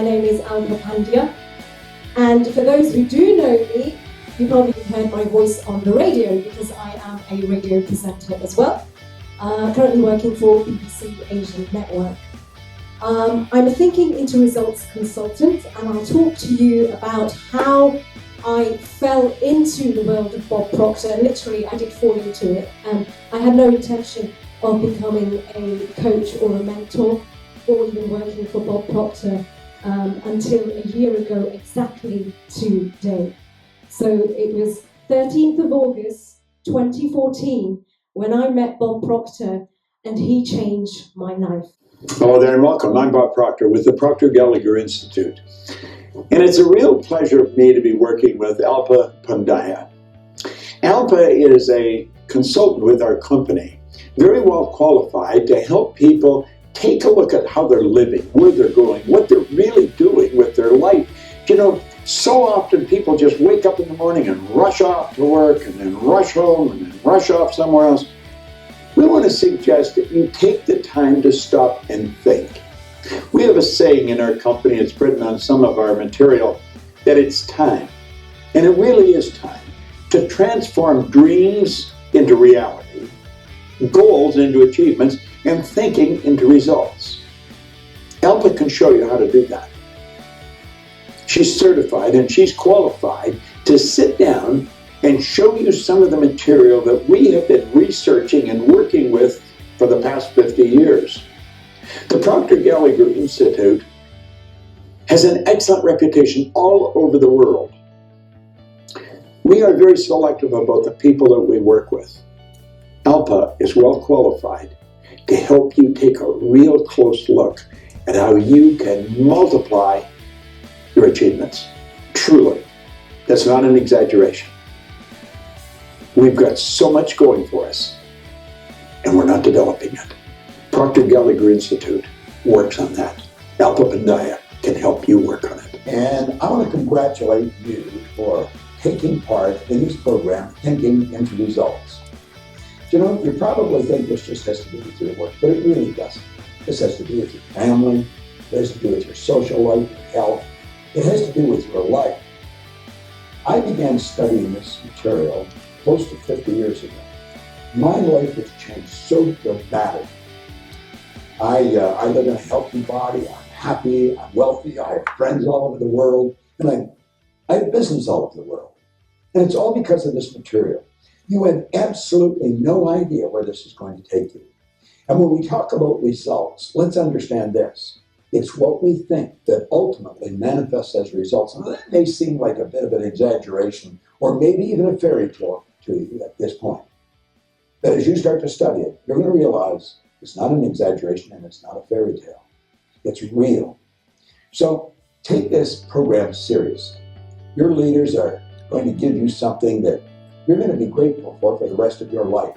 name is Alpa Pandya, and for those who do know me, you probably heard my voice on the radio because I am a radio presenter as well, currently working for BBC Asian Network. I'm a Thinking into Results consultant, and I'll talk to you about how I fell into the world of Bob Proctor. Literally, I did fall into it. I had no intention of becoming a coach or a mentor or even working for Bob Proctor until a year ago exactly today. So it was 13th of August 2014 when I met Bob Proctor, and he changed my life. Hello there and welcome. I'm Bob Proctor with the Proctor Gallagher Institute. And it's a real pleasure for me to be working with Alpa Pandya. Alpa is a consultant with our company, very well qualified to help people take a look at how they're living, where they're going, what they're really doing with their life. You know, so often people just wake up in the morning and rush off to work and then rush home and then rush off somewhere else. We want to suggest that you take the time to stop and think. We have a saying in our company, it's written on some of our material, that it's time, and it really is time, to transform dreams into reality, goals into achievements, and thinking into results. Alpa can show you how to do that. She's certified and she's qualified to sit down and show you some of the material that we have been researching and working with for the past 50 years. The Proctor Gallagher Institute has an excellent reputation all over the world. We are very selective about the people that we work with. Alpa is well qualified to help you take a real close look at how you can multiply your achievements. Truly, that's not an exaggeration. We've got so much going for us, and we're not developing it. Proctor Gallagher Institute works on that. Alpa Pandya can help you work on it. And I want to congratulate you for taking part in this program, Thinking into Results. You know, you probably think this just has to do with your work, but it really doesn't. This has to do with your family, it has to do with your social life, your health, it has to do with your life. I began studying this material close to 50 years ago. My life has changed so dramatically. I live in a healthy body, I'm happy, I'm wealthy, I have friends all over the world, and I have business all over the world. And it's all because of this material. You have absolutely no idea where this is going to take you. And when we talk about results, let's understand this. It's what we think that ultimately manifests as results. And that may seem like a bit of an exaggeration, or maybe even a fairy tale to you at this point. But as you start to study it, you're going to realize it's not an exaggeration and it's not a fairy tale. It's real. So take this program seriously. Your leaders are going to give you something that you're going to be grateful for the rest of your life.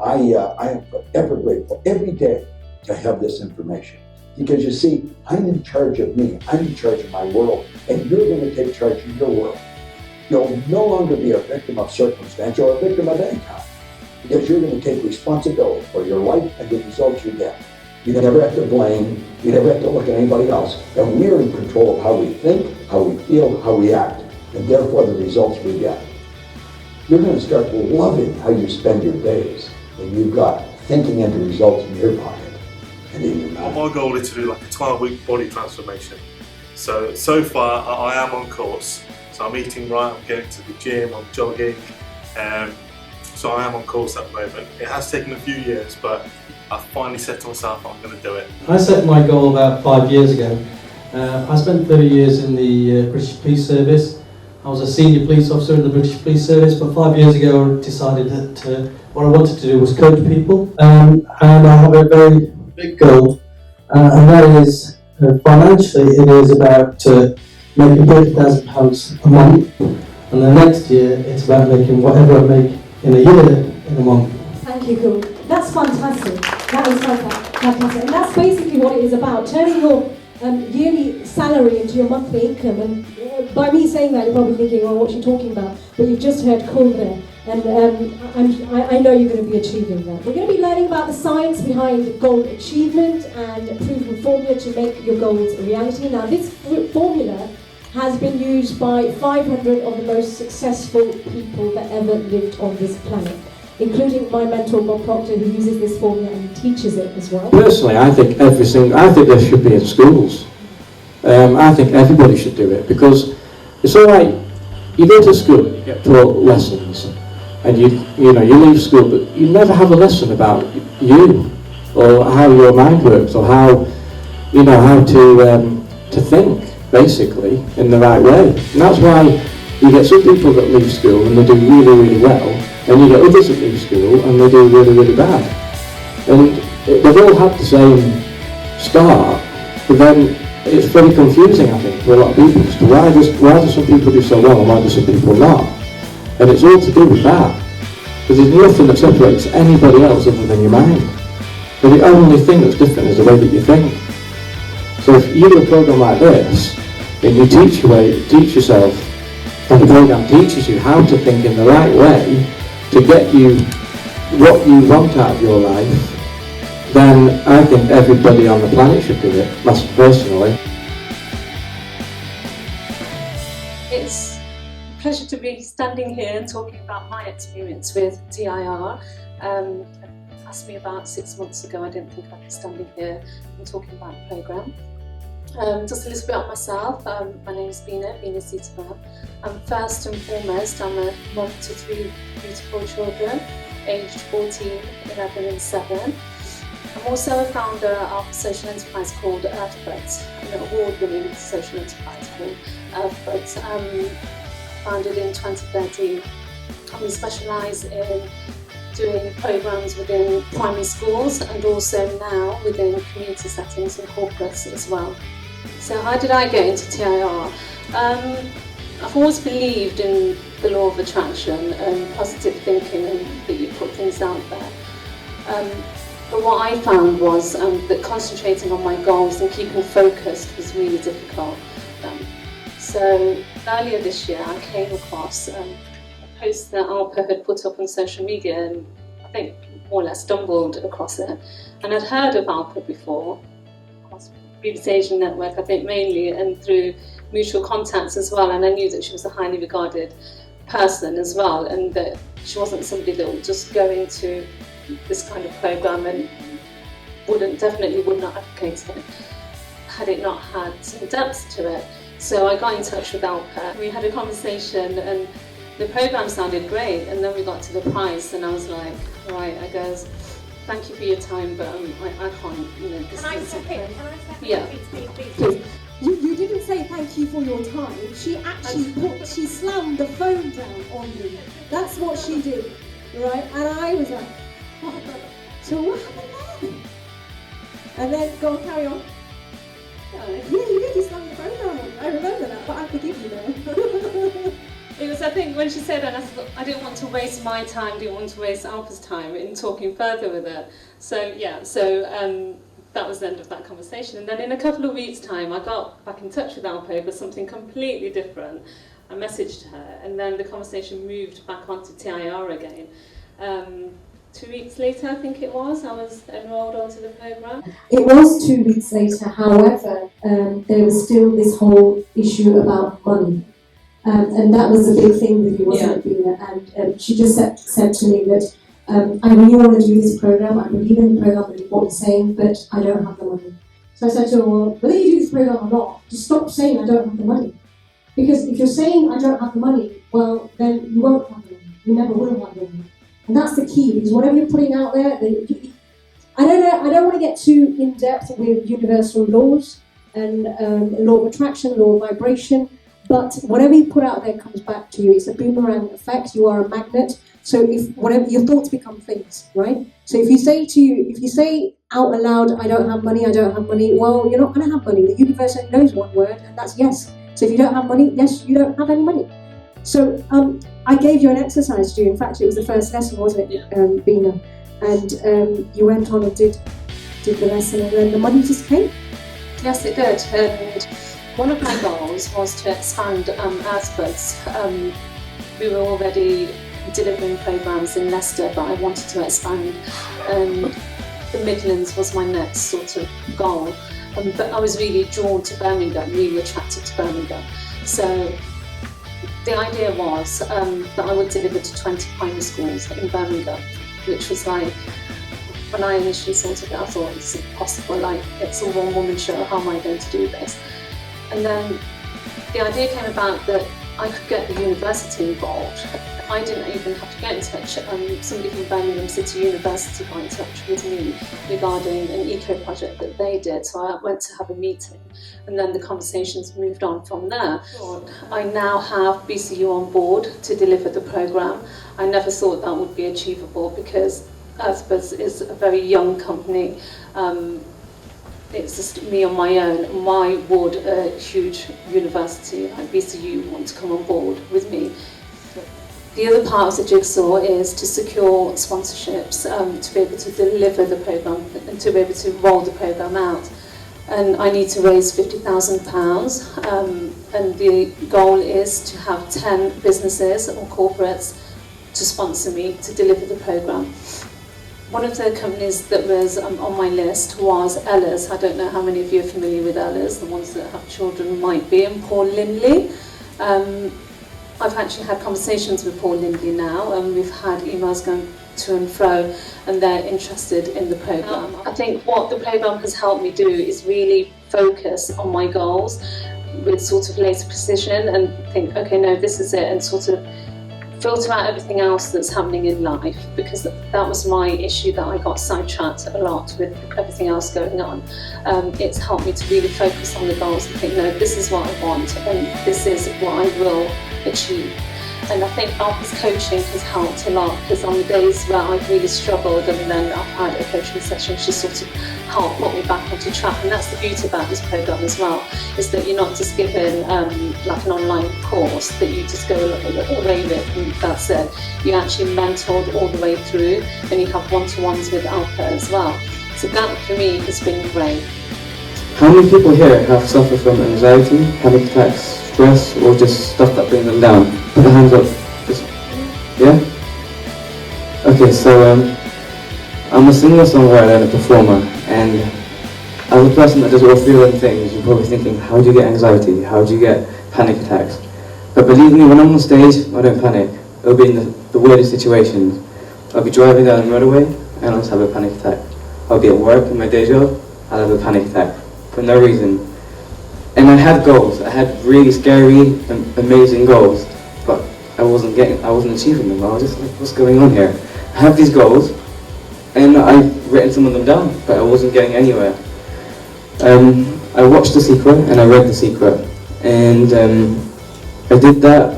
I am forever grateful every day to have this information. Because you see, I'm in charge of me. I'm in charge of my world. And you're going to take charge of your world. You'll no longer be a victim of circumstance or a victim of any kind. Because you're going to take responsibility for your life and the results you get. You never have to blame. You never have to look at anybody else. And we're in control of how we think, how we feel, how we act, and therefore the results we get. You're going to start loving how you spend your days when you've got thinking into results in your pocket and in your mind. My goal is to do like a 12-week body transformation. So far I am on course. So I'm eating right, I'm getting to the gym, I'm jogging. So I am on course at the moment. It has taken a few years, but I finally said to myself I'm going to do it. I set my goal about 5 years ago. I spent 30 years in the British Police Service. I was a senior police officer in the British Police Service, but 5 years ago I decided that what I wanted to do was coach people. And I have a very big goal, and that is financially it is about making £30,000 a month, and the next year it's about making whatever I make in a year in a month. Thank you, Cool. That's fantastic. That is fantastic. And that's basically what it is about, turning your yearly salary into your monthly income. And by me saying that, you're probably thinking, well, what's she talking about? But you've just heard cool there. And I know you're going to be achieving that. We're going to be learning about the science behind goal achievement and a proven formula to make your goals a reality. Now, this formula has been used by 500 of the most successful people that ever lived on this planet, including my mentor Bob Proctor, who uses this formula and teaches it as well. Personally, I think this should be in schools. I think everybody should do it, because it's all right. You go to school, you get taught lessons, and you leave school, but you never have a lesson about you, or how your mind works, or how to think, basically, in the right way. And that's why you get some people that leave school and they do really, really well, and you get others that leave school and they do really, really bad. And they've all had the same start, but then it's very confusing, I think, for a lot of people as to why do some people do so well and why do some people not. And it's all to do with that. Because there's nothing that separates anybody else other than your mind. But the only thing that's different is the way that you think. So if you do a program like this, then you teach yourself, and the program teaches you how to think in the right way to get you what you want out of your life, then I think everybody on the planet should do it, myself personally. It's a pleasure to be standing here and talking about my experience with TIR. Asked me about 6 months ago. I didn't think I'd be standing here and talking about the programme. Just a little bit on myself. My name is Bina Sitaram. First and foremost, I'm a mother to 3 beautiful children, aged 14, 11 and 7. I'm also a founder of a social enterprise called Earthbuds, an award-winning social enterprise called Earthbuds, founded in 2013. And we specialise in doing programmes within primary schools and also now within community settings and corporates as well. So how did I get into TIR? I've always believed in the law of attraction and positive thinking, and that you put things out there. But what I found was that concentrating on my goals and keeping focused was really difficult. So earlier this year I came across a post that Alpa had put up on social media, and I think more or less stumbled across it. And I'd heard of Alpa before, across BBC Asian Network, I think mainly, and through mutual contacts as well, and I knew that she was a highly regarded person as well, and that she wasn't somebody that would just go into this kind of programme and definitely would not advocate it had it not had some depth to it. So I got in touch with Alpa. We had a conversation and the programme sounded great, and then we got to the price and I was like, right, I goes, thank you for your time, but I can't, this is something. Yeah. Please. You didn't say thank you for your time. She actually she slammed the phone down on me. That's what she did, right? And I was like, oh, so what happened there? And then go on, carry on. Yeah, you did. You slammed the phone down on me. I remember that, but I forgive you now. It was, I think, when she said that, I didn't want to waste my time, didn't want to waste Alpa's time in talking further with her. So yeah, that was the end of that conversation. And then in a couple of weeks' time, I got back in touch with Alpa over something completely different. I messaged her, and then the conversation moved back onto TIR again. 2 weeks later, I think it was, I was enrolled onto the programme. It was 2 weeks later, however, there was still this whole issue about money. And that was a big thing with you, wasn't it, Bina? And she just said to me that I really want to do this programme, I believe in the programme, I believe what you're saying, but I don't have the money. So I said to her, well, whether you do this programme or not, just stop saying I don't have the money. Because if you're saying I don't have the money, well, then you won't have the money. You never will have the money. And that's the key, because whatever you're putting out there, I don't want to get too in-depth with universal laws and law of attraction, law of vibration, but whatever you put out there comes back to you. It's a boomerang effect. You are a magnet. So if whatever your thoughts become things, right? So if you say out aloud, I don't have money, well, you're not going to have money. The universe knows one word, and that's yes. So if you don't have money, yes, you don't have any money. So I gave you an exercise to do. In fact, it was the first lesson, wasn't it, Bina? And you went on and did the lesson, and then the money just came. Yes, it did. And one of my goals was to expand Earthbuds. We were already delivering programs in Leicester, but I wanted to expand. The Midlands was my next sort of goal. But I was really drawn to Birmingham, really attracted to Birmingham. So the idea was that I would deliver to 20 primary schools in Birmingham, which was like, when I initially thought of it, I thought it's impossible, like it's a one-woman show, how am I going to do this? And then the idea came about that I could get the university involved. I didn't even have to get in touch. Somebody from Birmingham City University got in touch with me regarding an eco project that they did. So I went to have a meeting, and then the conversations moved on from there. I now have BCU on board to deliver the programme. I never thought that would be achievable because Earthbuds is a very young company. It's just me on my own. Why would a huge university like BCU want to come on board with me? The other part of the jigsaw is to secure sponsorships to be able to deliver the programme and to be able to roll the programme out. And I need to raise £50,000 and the goal is to have 10 businesses or corporates to sponsor me to deliver the programme. One of the companies that was on my list was Ella's. I don't know how many of you are familiar with Ella's, the ones that have children might be, and Paul Lindley. I've actually had conversations with Paul Lindley now, and we've had emails going to and fro, and they're interested in the programme. I think what the programme has helped me do is really focus on my goals with sort of laser precision and think, okay, no, this is it, and sort of filter out everything else that's happening in life, because that was my issue, that I got sidetracked a lot with everything else going on. It's helped me to really focus on the goals and think, no, this is what I want and this is what I will achieve. And I think Alpa's coaching has helped a lot, because on the days where I've really struggled and then I've had a coaching session, she sort of helped put me back onto track. And that's the beauty about this programme as well, is that you're not just given like an online course that you just go away with and that's it. You're actually mentored all the way through, and you have one-to-ones with Alpa as well. So that for me has been great. How many people here have suffered from anxiety, panic attacks, stress, or just stuff that brings them down? Put the hands up. Just, yeah? Okay, so I'm a singer-songwriter and a performer, and as a person that does all three of them things, you're probably thinking, how do you get anxiety? How do you get panic attacks? But believe me, when I'm on stage, I don't panic. It'll be in the weirdest situations. I'll be driving down the motorway, and I'll just have a panic attack. I'll be at work in my day job, I'll have a panic attack. For no reason. And I had goals. I had really scary, amazing goals, but I wasn't achieving them. I was just like, what's going on here? I have these goals, and I've written some of them down, but I wasn't getting anywhere. I watched The Secret, and I read The Secret, and I did that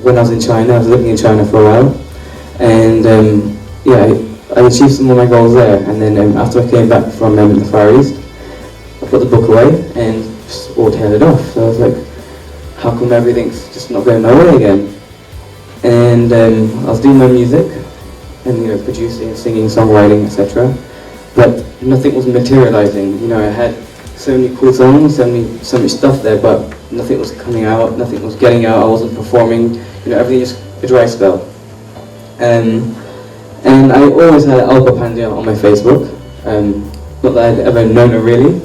when I was in China. I was living in China for a while, and yeah, I achieved some of my goals there, and then after I came back from the Far East, I put the book away and just all tailored off. So I was like, how come everything's just not going my way again? And I was doing my music and producing, singing, songwriting, etc. But nothing was materializing. I had so many cool songs, so much stuff there, but nothing was coming out, nothing was getting out. I wasn't performing. Everything just a dry spell. And I always had Alpa Pandya on my Facebook. Not that I'd ever known her really,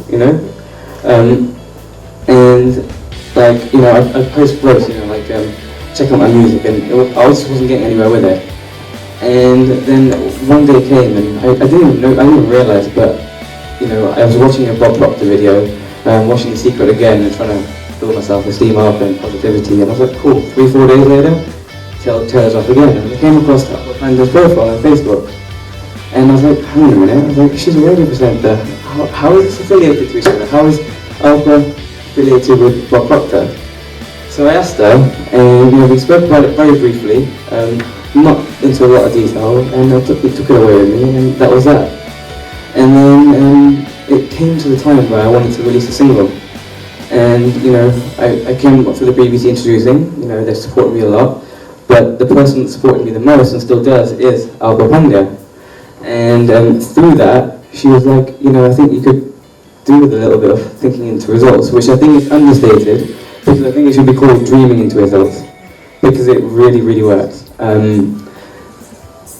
and like, I'd post posts, check out my music, and I just wasn't getting anywhere with it. And then one day came, and I didn't even realize, but I was watching a Bob Proctor video, watching The Secret again, and trying to build my self-esteem up and positivity, and I was like, cool. 3-4 days later, tails off again, and I came across Alpa Pandya's profile on Facebook. And I was like, hang on a minute, I was like, she's a radio presenter. How is this affiliated to each other? How is Alpa affiliated with Bob Proctor? So I asked her, and we spoke about it very briefly, not into a lot of detail, and I took it away with me, and that was that. And then it came to the time where I wanted to release a single. And I came up through the BBC introducing, they supported me a lot, but the person that supported me the most and still does is Alpa Pandya. And through that, she was like, I think you could do with a little bit of thinking into results, which I think is understated, because I think it should be called dreaming into results, because it really, really works.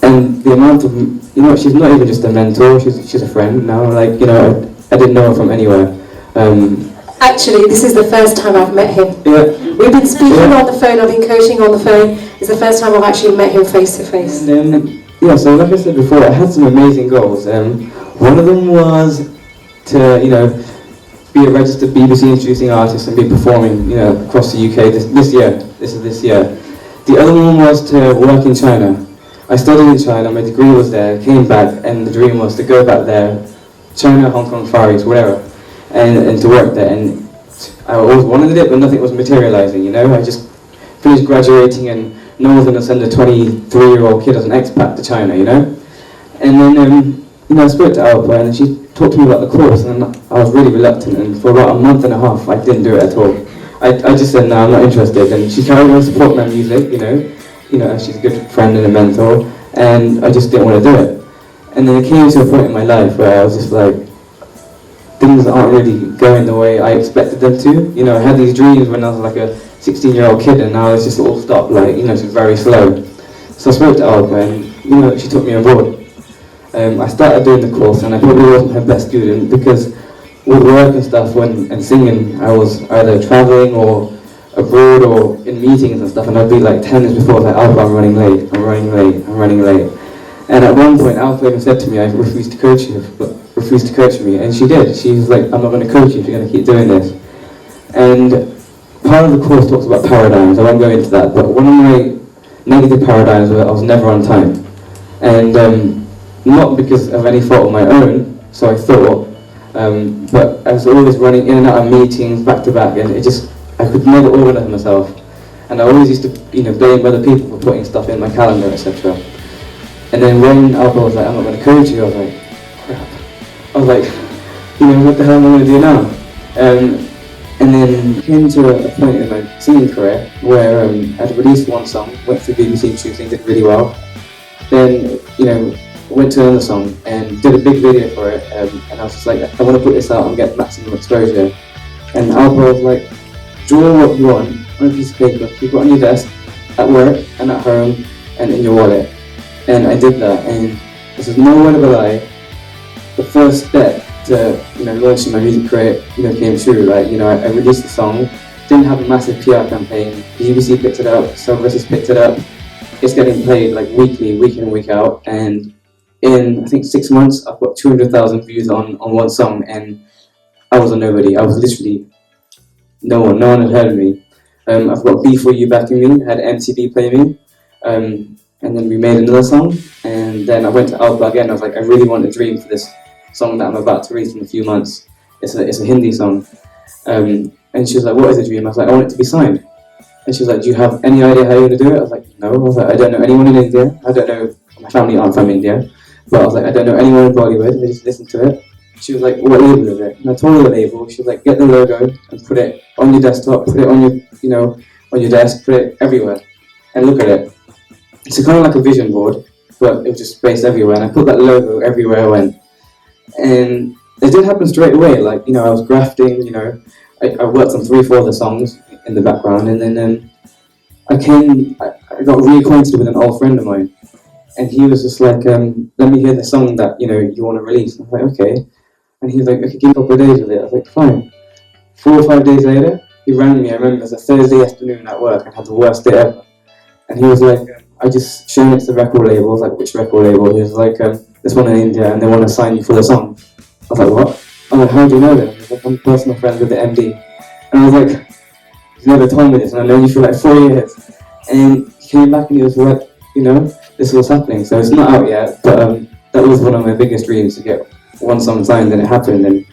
And the amount of, she's not even just a mentor, she's a friend now, like, I didn't know her from anywhere. Actually, this is the first time I've met him. Yeah. We've been speaking on the phone, I've been coaching on the phone. It's the first time I've actually met him face to face. And so like I said before, I had some amazing goals. One of them was to, be a registered BBC introducing artist and be performing, across the UK this year. This is this year. The other one was to work in China. I studied in China, my degree was there, came back, and the dream was to go back there, China, Hong Kong, Far East, whatever, and to work there. And I always wanted it, but nothing was materializing, I just finished graduating and no one's going to send a 23-year-old kid as an expat to China, And then, I spoke to Alpa and she talked to me about the course, and I was really reluctant, and for about a month and a half I didn't do it at all. I just said, no, I'm not interested, and she carried on supporting my music, she's a good friend and a mentor, and I just didn't want to do it. And then it came to a point in my life where I was just like, things aren't really going the way I expected them to. I had these dreams when I was like a 16-year-old kid, and now it's just all stopped, like, it's very slow. So I spoke to Alpa, and, she took me on board. I started doing the course, and I probably wasn't her best student, because with work and stuff and singing, I was either travelling or abroad or in meetings and stuff, and I'd be like 10 minutes before, like, Alpa, I'm running late. And at one point, Alpa even said to me, I refused to coach me, and she did. She was like, I'm not going to coach you if you're going to keep doing this. And part of the course talks about paradigms. I won't go into that, but one of my negative paradigms was I was never on time. And not because of any fault of my own, so I thought, but I was always running in and out of meetings back to back, and I could never organise myself. And I always used to, blame other people for putting stuff in my calendar, etc. And then when Alpa was like, I'm not going to coach you, I was like, crap. I was like, what the hell am I going to do now? And then it came to a point in my singing career where I'd released one song, went through BBC Introducing, did really well. Then, went to another song and did a big video for it, and I was just like, I want to put this out and get maximum exposure. And Alpa was like, draw what you want on a piece of paper, keep it on your desk, at work and at home and in your wallet. And I did that, and this is no word of a lie, the first step to launching my music career came true. Like, I released the song, didn't have a massive PR campaign, the BBC picked it up, Subversives picked it up, it's getting played like weekly, week in, week out, and in I think 6 months I've got 200,000 views on one song, and I was a nobody. I was literally no one had heard of me. I've got B4U backing me, had MTV play me, and then we made another song, and then I went to Alpa again. I was like, I really want a dream for this song that I'm about to release in a few months. It's a Hindi song, and she was like, what is a dream? I was like, I want it to be signed. And she was like, do you have any idea how you're going to do it? I was like, no. I was like, I don't know anyone in India. I don't know, my family aren't from India, but I was like, I don't know anyone in Bollywood. I just listened to it. She was like, what label is it? And I told her the label. She was like, get the logo and put it on your desktop, put it on your, on your desk, put it everywhere, and look at it. It's kind of like a vision board, but it was just spaced everywhere, and I put that logo everywhere I went. And it didn't happen straight away. Like, I was grafting, I worked on 3-4 other songs in the background, and then I got reacquainted with an old friend of mine, and he was just like, let me hear the song that, you want to release. I was like, okay. And he was like, okay, keep up a couple of days with it. I was like, fine. 4 or 5 days later, he rang me. I remember it was a Thursday afternoon at work, and had the worst day ever. And he was like, I just showed it to the record label. I was like, which record label? He was like, this one in India, and they want to sign you for the song. I was like, what? I was like, how do you know that? He was like, I'm personal friends with the MD. And I was like, he's never told me this, and I've known you for like 4 years. And he came back and he was like, this was happening. So it's not out yet, but that was one of my biggest dreams, to get one song signed, and it happened. And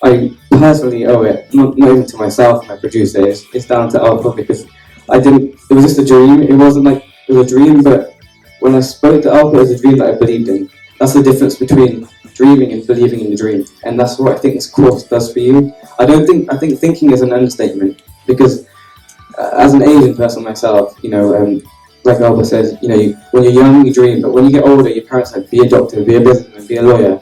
I personally owe it, not even to myself, my producer, it's down to Alpa, because it was just a dream. It wasn't like, it was a dream, but when I spoke to Alpa, it was a dream that I believed in. That's the difference between dreaming and believing in the dream. And that's what I think this course does for you. I think thinking is an understatement, because as an Asian person myself, like Alpa says, when you're young, you dream, but when you get older, your parents like, be a doctor, be a businessman, be a lawyer.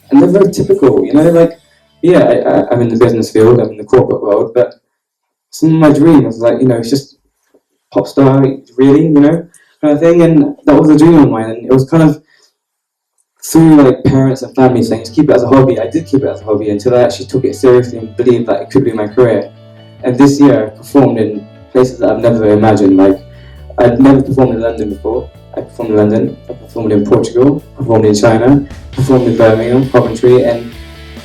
And they're very typical, they're like, yeah, I'm in the business field, I'm in the corporate world, but some of my dreams, like, you know, it's just pop star, really, you know, kind of thing, and that was a dream of mine, and it was kind of through like parents and family saying to keep it as a hobby. I did keep it as a hobby until I actually took it seriously and believed that it could be my career. And this year I performed in places that I've never imagined. Like, I'd never performed in London before. I performed in London, I performed in Portugal, performed in China, performed in Birmingham, Coventry, and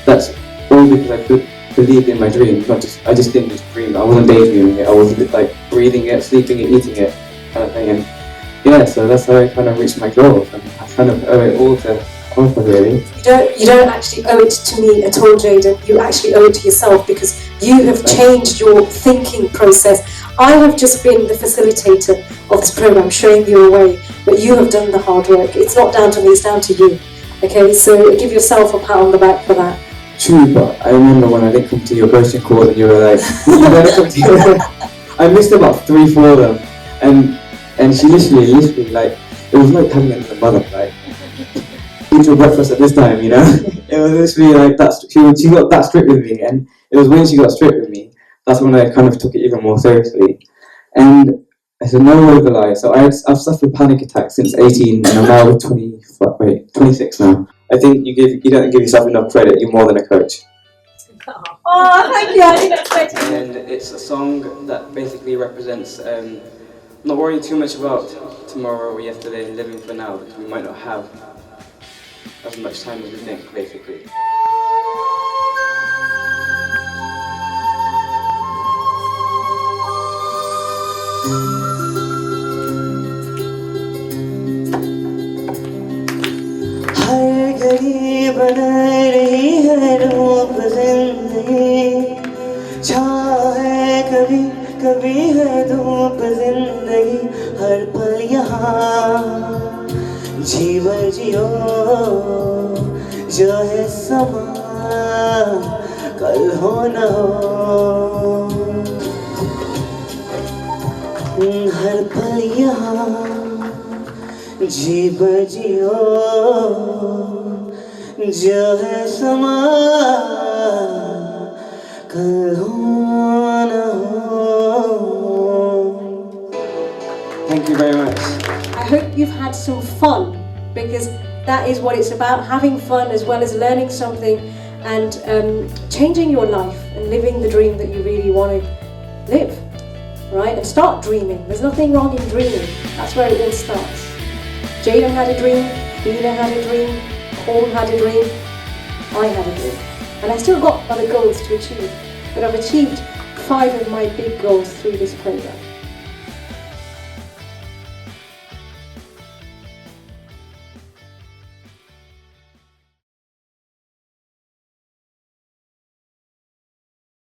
that's all because I believed in my dream. I just didn't just dream. I wasn't daydreaming it. I was like breathing it, sleeping it, eating it, kind of thing. And yeah, so that's how I kind of reached my goals. And I kind of owe it all to Alpha, really. You don't actually owe it to me at all, Jaden. You actually owe it to yourself because you have changed your thinking process. I have just been the facilitator of this program, showing you a way, but you have done the hard work. It's not down to me, it's down to you. Okay, so give yourself a pat on the back for that. True, but I remember when I didn't come to your coaching calls and you were like, you better come to your... I missed about 3-4 of them, and she literally, like, it was like having another mother, like, eat your breakfast at this time, you know? It was literally like that. She got that strict with me, and it was when she got strict with me, that's when I kind of took it even more seriously. And I said, no word of a lie. So I've suffered panic attacks since 18, and I'm now 26 now. I think you don't give yourself enough credit. You're more than a coach. Oh, thank you. I didn't expect it. And it's a song that basically represents not worrying too much about tomorrow or yesterday, living for now, because we might not have as much time as we think, basically. हर घड़ी बना रही है रूप जिंदगी, छाँव है कभी कभी है धूप जिंदगी, हर पल यहाँ जी भर जियो जो है समा कल हो न हो, हर पल यहाँ जी भर जियो जो है समा कल हो न हो. Thank you very much. I hope you've had some fun, because that is what it's about, having fun as well as learning something and changing your life and living the dream that you really want to live, right? And start dreaming. There's nothing wrong in dreaming. That's where it all starts. Jaden had a dream, Bina had a dream, Paul had a dream, I had a dream. And I still got other goals to achieve, but I've achieved 5 of my big goals through this program.